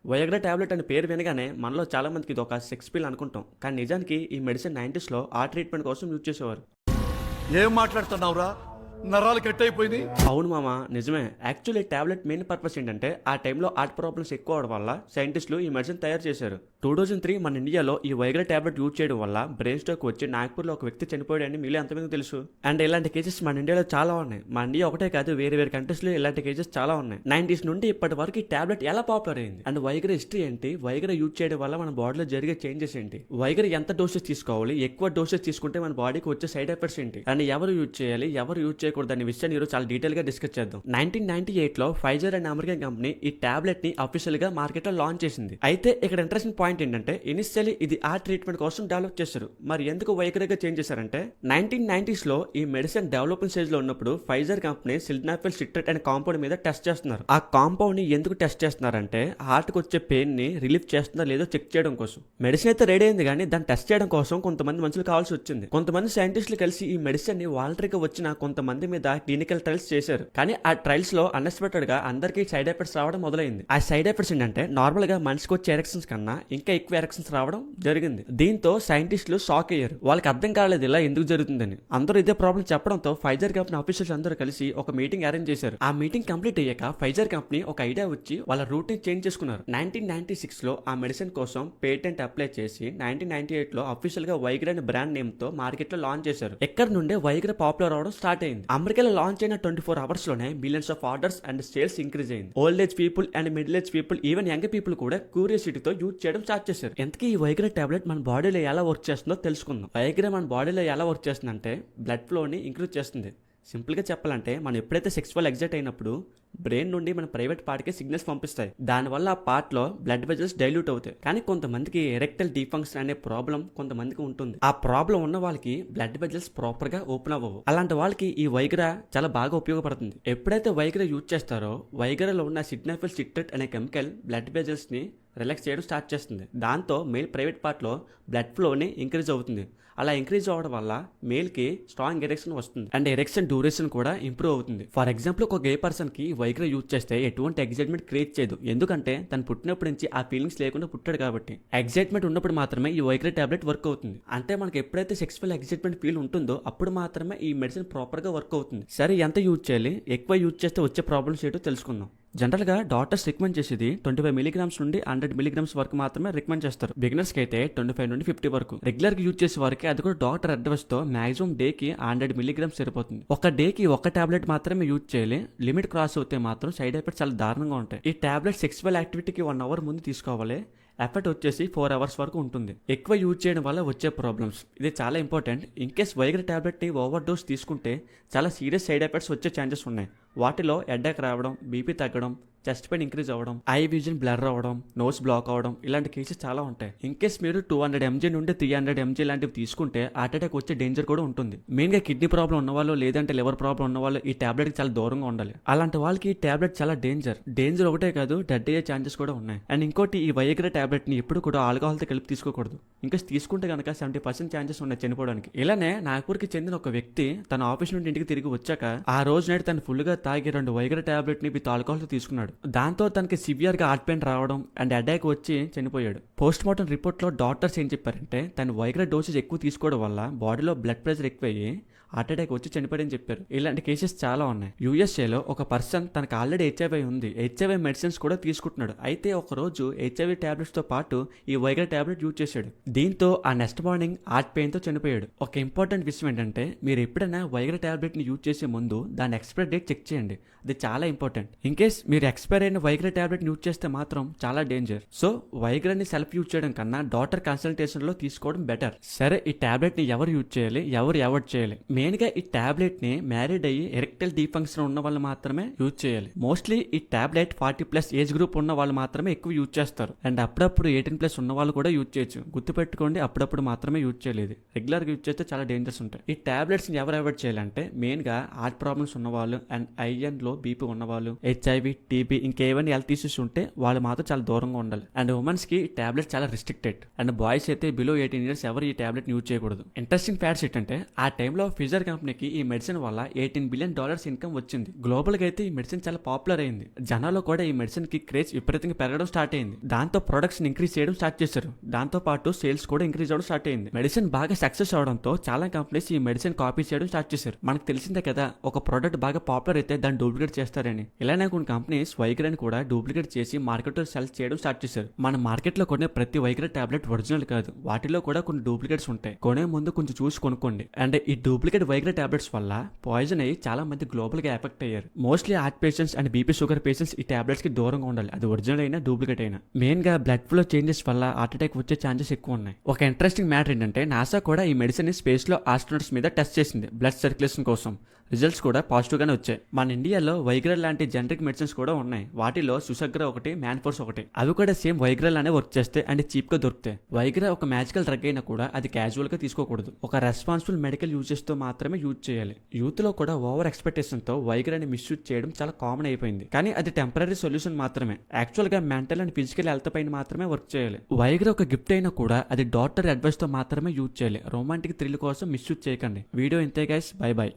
వయగ్రా tablet అనే పేరు వినగానే మనలో చాలా మందికి ఇది ఒక సెక్స్ పిల్ అనుకుంటాం. కానీ నిజానికి ఈ మెడిసిన్ 90స్లో ఆ ట్రీట్మెంట్ కోసం యూజ్ చేసేవారు. ఏం మాట్లాడుతున్నావురా? నరాలు కట్ అయిపోయింది. అవును మామ, నిజమే. యాక్చువల్లీ టాబ్లెట్ మెయిన్ పర్పస్ ఏంటంటే ఆ టైంలో హార్ట్ ప్రాబ్లమ్స్ ఎక్కువ అవడం వల్ల సైంటిస్టులు ఈ మెడిసిన్ తయారు చేశారు. 2003 మన ఇండియాలో ఈ వైగ్రా టాబ్లెట్ యూజ్ చేయడం వల్ల బ్రెయిన్ స్ట్రోక్ వచ్చి నాగ్పూర్లో ఒక వ్యక్తి చనిపోయాడని మీలో ఎంతమంది తెలుసు? అండ్ ఇలాంటి కేసెస్ మన ఇండియాలో చాలా ఉన్నాయి. మన ఇండియా ఒకటే కాదు, వేరే వేరే కంట్రీస్లో ఇలాంటి కేసెస్ చాలా ఉన్నాయి. 90s నుండి ఇప్పటి వరకు ఈ టాబ్లెట్ ఎలా పాపులర్ అయింది అండ్ వైగ్రా హిస్టరీ ఏంటి, వైగ్రా యూజ్ చేయడం వల్ల మన బాడీలో జరిగే చేంజెస్ ఏంటి, వైగ్రా ఎంత డోసెస్ తీసుకోవాలి, ఎక్కువ డోసెస్ తీసుకుంటే మన బాడీకి వచ్చే సైడ్ ఎఫెక్ట్స్ ఏంటి, అండ్ ఎవరు యూజ్ చేయాలి ఎవరు యూజ్ చేయకూడదు అనే విషయాన్ని ఈరోజు చాలా డీటెయిల్ గా డిస్కస్ చేద్దాం. 1998లో ఫైజర్ అండ్ అమెరికన్ కంపెనీ ఈ టాబ్లెట్ ని అఫీషియల్ గా మార్కెట్ లో లాంచ్ చేసింది. అయితే ఇక్కడ ఇంట్రెస్టింగ్ పాయింట్ ఏంటంటే ఇనిషియల్లీ ఇది ఆ ట్రీట్మెంట్ కోసం డెవలప్ చేశారు. మరి ఎందుకు వైగ్రాగా చేంజ్ చేశారంటే 1990స్లో ఈ మెడిసిన్ డెవలపింగ్ స్టేజ్ లో ఉన్నప్పుడు ఫైజర్ కంపెనీ సిల్డనాఫిల్ సిట్రేట్ అనే కాంపౌండ్ మీద టెస్ట్ చేస్తున్నారు. ఆ కాంపౌండ్ ని ఎందుకు టెస్ట్ చేస్తున్నారంటే హార్ట్ కి వచ్చే పెయిన్ ని రిలీఫ్ చేస్తుందా లేదో చెక్ చేయడం కోసం. మెడిసిన్ అయితే రెడీ అయింది, కానీ దాన్ని టెస్ట్ చేయడం కోసం కొంతమంది మనుషులు కావాల్సి వచ్చింది. కొంతమంది సైంటిస్టులు కలిసి ఈ మెడిసిన్ ని వాలంటరీగా వచ్చిన కొంతమంది మీద క్లినికల్ ట్రయల్స్ చేశారు. కానీ ఆ ట్రయల్స్ లో అన్ఎక్స్పెక్టెడ్ గా అందరికీ సైడ్ ఎఫెక్ట్స్ రావడం మొదలైంది. ఆ సైడ్ ఎఫెక్ట్స్ ఏంటంటే నార్మల్ గా మనిషికి వచ్చే ఎరెక్షన్స్ కన్నా ఇంకా ఎక్కువ ఎరెక్షన్స్ రావడం జరిగింది. దీంతో సైంటిస్టులు షాక్ అయ్యారు. వాళ్ళకి అర్థం కాలేదు ఇలా ఎందుకు జరుగుతుందని. అందరూ ఇదే ప్రాబ్లం చెప్పడంతో ఫైజర్ కంపెనీ ఆఫీసర్స్ అందరూ కలిసి ఒక మీటింగ్ అరేంజ్ చేశారు. ఆ మీటింగ్ కంప్లీట్ అయ్యాక ఫైజర్ కంపెనీ ఒక ఐడియా వచ్చి వాళ్ళ రూట్ ని చేంజ్ చేసుకున్నారు. 1996లో ఆ మెడిసిన్ కోసం పేటెంట్ అప్లై చేసి 1998లో అఫీషియల్ గా వైగ్రా అనే బ్రాండ్ నేమ్ తో మార్కెట్ లో లాంచ్ చేశారు. ఎక్కడ నుండే వైగ్రా పాపులర్ అవడం స్టార్ట్ అయింది. అమెరికాలో లాంచ్ అయిన 24 అవర్స్ లోనే billions of orders and sales increase అయింది. Old age people and middle age people even young people కూడా క్యూరియాసిటీతో యూజ్ చేయడం స్టార్ట్ చేశారు. ఎంతకీ ఈ వైగ్రా టాబ్లెట్ మన బాడీలో ఎలా వర్క్ చేస్తుందో తెలుసుకుందాం. వైగ్రా మన బాడీలో ఎలా వర్క్ చేస్తుందంటే బ్లడ్ ఫ్లోని ఇంక్రీజ్ చేస్తుంది. సింపుల్గా చెప్పాలంటే మనం ఎప్పుడైతే సెక్సువల్ ఎగ్జైట్ అయినప్పుడు బ్రెయిన్ నుండి మన ప్రైవేట్ పార్ట్కి సిగ్నల్స్ పంపిస్తాయి. దానివల్ల ఆ పార్ట్లో బ్లడ్ వెజల్స్ డైల్యూట్ అవుతాయి. కానీ కొంతమందికి ఎరెక్టల్ డీఫంక్షన్ అనే ప్రాబ్లం కొంతమందికి ఉంటుంది. ఆ ప్రాబ్లం ఉన్న వాళ్ళకి బ్లడ్ వెజల్స్ ప్రాపర్గా ఓపెన్ అవ్వవు. అలాంటి వాళ్ళకి ఈ వైగ్రా చాలా బాగా ఉపయోగపడుతుంది. ఎప్పుడైతే వైగ్రా యూజ్ చేస్తారో వైగ్రాలో ఉన్న సిల్డనాఫిల్ సిట్రేట్ అనే కెమికల్ బ్లడ్ వెజల్స్ని రిలాక్స్ చేయడం స్టార్ట్ చేస్తుంది. దాంతో మేల్ ప్రైవేట్ పార్ట్లో బ్లడ్ ఫ్లోని ఇంక్రీజ్ అవుతుంది. అలా ఇంక్రీజ్ అవ్వడం వల్ల మేల్కి స్ట్రాంగ్ ఎరెక్షన్ వస్తుంది అండ్ ఎరెక్షన్ డ్యూరేషన్ కూడా ఇంప్రూవ్ అవుతుంది. ఫర్ ఎగ్జాంపుల్ ఒక గే పర్సన్కి వైగ్రా యూజ్ చేస్తే ఎటువంటి ఎగ్జైట్మెంట్ క్రియేట్ చేయదు. ఎందుకంటే తను పుట్టినప్పటి నుంచి ఆ ఫీలింగ్స్ లేకుండా పుట్టాడు కాబట్టి. ఎగ్జైట్మెంట్ ఉన్నప్పుడు మాత్రమే ఈ వైగ్రా టాబ్లెట్ వర్క్ అవుతుంది. అంటే మనకి ఎప్పుడైతే సెక్సువల్ ఎగ్జైట్మెంట్ ఫీల్ ఉంటుందో అప్పుడు మాత్రమే ఈ మెడిసిన్ ప్రాపర్గా వర్క్ అవుతుంది. సరే, ఎంత యూజ్ చేయాలి, ఎక్కువ యూజ్ చేస్తే వచ్చే ప్రాబ్లమ్స్ ఏంటో తెలుసుకుందాం. జనరల్గా డాక్టర్స్ రికమెండ్ చేసేది 25 మిలీగ్రామ్స్ నుండి 100 మిలీగ్రామ్స్ వరకు మాత్రమే రికమెండ్ చేస్తారు. బిగినర్స్కి అయితే 25 నుండి 50 వరకు. రెగ్యులర్గా యూజ్ చేసే వారికి అది కూడా డాక్టర్ అడ్వైస్తో మాక్సిమం డేకి 100 మిలీగ్రామ్స్ సరిపోతుంది. ఒక డేకి ఒక టాబ్లెట్ మాత్రమే యూజ్ చేయాలి. లిమిట్ క్రాస్ అవుతే మాత్రం సైడ్ ఎఫెక్ట్స్ చాలా దారుణంగా ఉంటాయి. ఈ టాబ్లెట్ సెక్సువల్ యాక్టివిటీకి 1 అవర్ ముందు తీసుకోవాలి. ఎఫెక్ట్ వచ్చేసి 4 అవర్స్ వరకు ఉంటుంది. ఎక్కువ యూజ్ చేయడం వల్ల వచ్చే ప్రాబ్లమ్స్ ఇది చాలా ఇంపార్టెంట్. ఇన్ కేస్ వైగ్రా టాబ్లెట్ని ఓవర్ డోస్ తీసుకుంటే చాలా సీరియస్ సైడ్ ఎఫెక్ట్స్ వచ్చే ఛాన్సెస్ ఉన్నాయి. వాటిలో హెడేక్ రావడం, బీపీ తగ్గడం, చెస్ట్ పెయిన్ ఇంక్రీజ్ అవ్వడం, ఐ విజన్ బ్లర్ అవ్వడం, నోస్ బ్లాక్ అవ్వడం ఇలాంటి కేసెస్ చాలా ఉంటాయి. ఇన్ కేస్ మీరు 200 mg నుండి 300 mg లాంటివి తీసుకుంటే హార్ట్ అటాక్ వచ్చే డేంజర్ కూడా ఉంటుంది. మెయిన్గా కిడ్నీ ప్రాబ్లం ఉన్నవాళ్ళు లేదంటే లివర్ ప్రాబ్లం ఉన్న వాళ్ళు ఈ టాబ్లెట్కి చాలా దూరంగా ఉండాలి. అలాంటి వాళ్ళకి ఈ టాబ్లెట్ చాలా డేంజర్ ఒకటే కాదు, డెడ్ అయ్యే ఛాన్సెస్ కూడా ఉన్నాయి. అండ్ ఇంకోటి, ఈ వైగ్రా టాబ్లెట్ని ఎప్పుడు కూడా ఆల్కహాల్తో కలిపి తీసుకోకూడదు. ఇంకా తీసుకుంటే కనుక 70% ఛాన్సెస్ ఉన్నాయి చనిపోవడానికి. ఇలానే నాగ్పూర్కి చెందిన ఒక వ్యక్తి తన ఆఫీస్ నుండి ఇంటికి తిరిగి వచ్చాక ఆ రోజు నైట్ తను ఫుల్గా తాగి 2 వైగ్రా టాబ్లెట్ని విత్ ఆల్కహాల్తో తీసుకున్నాడు. దాంతో తనకి సివియర్గా హార్ట్ పెయిన్ రావడం అండ్ అటాక్ వచ్చి చనిపోయాడు. పోస్ట్ మార్టం రిపోర్ట్లో డాక్టర్స్ ఏం చెప్పారంటే తను వైగ్రా డోసేజ్ ఎక్కువ తీసుకోవడం వల్ల బాడీలో బ్లడ్ ప్రెషర్ ఎక్కువయ్యి హార్ట్ అటాక్ వచ్చి చనిపోయాడని చెప్పారు. ఇలాంటి కేసెస్ చాలా ఉన్నాయి. యూఎస్ఏలో ఒక పర్సన్ తనకు ఆల్రెడీ హెచ్ఐవి ఉంది, హెచ్ఐవి మెడిసిన్స్ కూడా తీసుకుంటున్నాడు. అయితే ఒక రోజు హెచ్ఐవి టాబ్లెట్స్ తో పాటు ఈ వైగ్రా టాబ్లెట్ యూజ్ చేశాడు. దీంతో ఆ నెక్స్ట్ మార్నింగ్ హార్ట్ పెయిన్ తో చనిపోయాడు. ఒక ఇంపార్టెంట్ విషయం ఏంటంటే మీరు ఎప్పుడైనా వైగ్రా టాబ్లెట్ ని యూజ్ చేసే ముందు దాని ఎక్స్పైరీ డేట్ చెక్ చేయండి. అది చాలా ఇంపార్టెంట్. ఇన్ కేస్ మీరు ఎక్స్పైర్ అయిన వైగ్రా టాబ్లెట్ యూజ్ చేస్తే మాత్రం చాలా డేంజర్. సో వైగ్రాని సెల్ఫ్ యూజ్ చేయడం కన్నా డాక్టర్ కన్సల్టేషన్ లో తీసుకోవడం బెటర్. సరే, ఈ టాబ్లెట్ ని ఎవరు యూజ్ చేయాలి, ఎవరు అవాయిడ్ చేయాలి? మెయిన్ గా ఈ టాబ్లెట్ ని మ్యారీడ్ అయ్యి ఎరెక్టల్ డీఫంక్షన్ ఉన్న వాళ్ళు మాత్రమే యూజ్ చేయాలి. మోస్ట్లీ ఈ టాబ్లెట్ 40+ ఏజ్ గ్రూప్ ఉన్న వాళ్ళు మాత్రమే ఎక్కువ యూజ్ చేస్తారు. అండ్ అప్పుడప్పుడు 18+ ఉన్న వాళ్ళు కూడా యూజ్ చేయొచ్చు. గుర్తుపెట్టుకోండి, అప్పుడప్పుడు మాత్రమే యూజ్ చేయలేదు. రెగ్యులర్ గా యూజ్ చేస్తే చాలా డేంజర్స్ ఉంటాయి. ఈ టాబ్లెట్స్ ని ఎవరు అవాయిడ్ చేయాలంటే మెయిన్ గా హార్ట్ ప్రాబ్లమ్స్ ఉన్న వాళ్ళు అండ్ ఐఎన్ లో బీపీ ఉన్న వాళ్ళు, హెచ్ఐవి, టీబీ ఇంకేమైనా హెల్త్ ఇష్యూస్ ఉంటే వాళ్ళు మాత్రం చాలా దూరంగా ఉండాలి. అండ్ ఉమెన్స్ కి ఈ టాబ్లెట్ చాలా రిస్ట్రిక్టెడ్. అండ్ బాయ్స్ అయితే బిలో 18 years ఎవరు ఈ టాబ్లెట్ యూజ్ చేయకూడదు. ఇంట్రెస్టింగ్ ఫ్యాక్ట్స్ ఏంటంటే ఆ టైంలో ఫిజికల్ ఫైజర్ కంపెనీకి ఈ మెడిసిన్ వల్ల $18 బిలియన్ ఇన్కమ్ వచ్చింది. గ్లోబల్ గా అయితే ఈ మెడిసిన్ చాలా పాపులర్ అయింది. జనాల్లో కూడా ఈ మెడిసిన్ కి క్రేజ్ విపరీతంగా పెరగడం స్టార్ట్ అయింది. దాంతో ప్రొడక్ట్స్ ఇంక్రీజ్ చేయడం స్టార్ట్ చేశారు. దాంతో పాటు సేల్స్ కూడా ఇంక్రీజ్ అవడం స్టార్ట్ అయింది. మెడిసిన్ బాగా సక్సెస్ అవడంతో చాలా కంపెనీస్ ఈ మెడిసిన్ కాపీ చేయడం స్టార్ట్ చేశారు. మనకు తెలిసిందే కదా, ఒక ప్రోడక్ట్ బాగా పాపులర్ అయితే దాన్ని డూప్లికేట్ చేస్తారని. ఇలానే కొన్ని కంపెనీస్ వైగ్రాని కూడా డూప్లికేట్ చేసి మార్కెట్ లో సెల్ చేయడం స్టార్ట్ చేశారు. మన మార్కెట్ లో కొనే ప్రతి వైగ్రా టాబ్లెట్ ఒరిజినల్ కాదు, వాటిలో కూడా కొన్ని డూప్లికేట్స్ ఉంటాయి. కొనే ముందు కొంచెం చూసి కొనుక్కోండి. అండ్ ఈ డూప్లికేట్ వైగ్రా టాబ్లెట్స్ వల్ల పాయిజన్ అయ్యి చాలా మంది గ్లోబల్ గా ఎఫెక్ట్ అయ్యారు. Mostly heart patients and BP sugar patients ఈ టాబ్లెట్స్ కి దూరంగా ఉండాలి, అది ఒరిజినల్ అయినా డూప్లికేట్ అయినా. మెయిన్ గా బ్లడ్ ఫ్లో చేంజెస్ వల్ల హార్ట్ అటాక్ వచ్చే ఛాన్సెస్ ఎక్కువ ఉన్నాయి. ఒక ఇంట్రెస్టింగ్ మ్యాటర్ ఏంటంటే నాసా కూడా ఈ మెడిసిన్ ని స్పేస్ లో ఆస్ట్రోనట్స్ మీద టెస్ట్ చేసింది బ్లడ్ సర్క్యులేషన్ కోసం. రిజల్ట్స్ కూడా పాజిటివ్ గానే వచ్చాయి. మన ఇండియాలో వైగ్రా లాంటి జనరిక్ మెడిసిన్స్ కూడా ఉన్నాయి. వాటిలో సుసగ్రా ఒకటి, మ్యాన్ఫోర్స్ ఒకటి. అవి కూడా సేమ్ వైగ్రా లానే వర్క్ చేస్తే అండ్ చీప్ గా దొరుకుతాయి. వైగ్రా ఒక మ్యాజికల్ డ్రగ్ అయినా కూడా అది క్యాజువల్ గా తీసుకోకూడదు. ఒక రెస్పాన్సిబుల్ మెడికల్ యూజెస్ తో మాత్రమే యూజ్ చేయాలి. యూత్ లో కూడా ఓవర్ ఎక్స్పెక్టేషన్ తో వైగ్రాని మిస్యూజ్ చేయడం చాలా కామన్ అయిపోయింది. కానీ అది టెంపరీ సొల్యూషన్ మాత్రమే. యాక్చువల్ గా మెంటల్ అండ్ ఫిజికల్ హెల్త్ పైన మాత్రమే వర్క్ చేయాలి. వైగ్రా ఒక గిఫ్ట్ అయినా కూడా అది డాక్టర్ అడ్వైస్ తో మాత్రమే యూజ్ చేయాలి. రొమాంటిక్ థ్రిల్ కోసం మిస్యూజ్ చేయకండి. వీడియో ఇంతే గైస్, బై బై.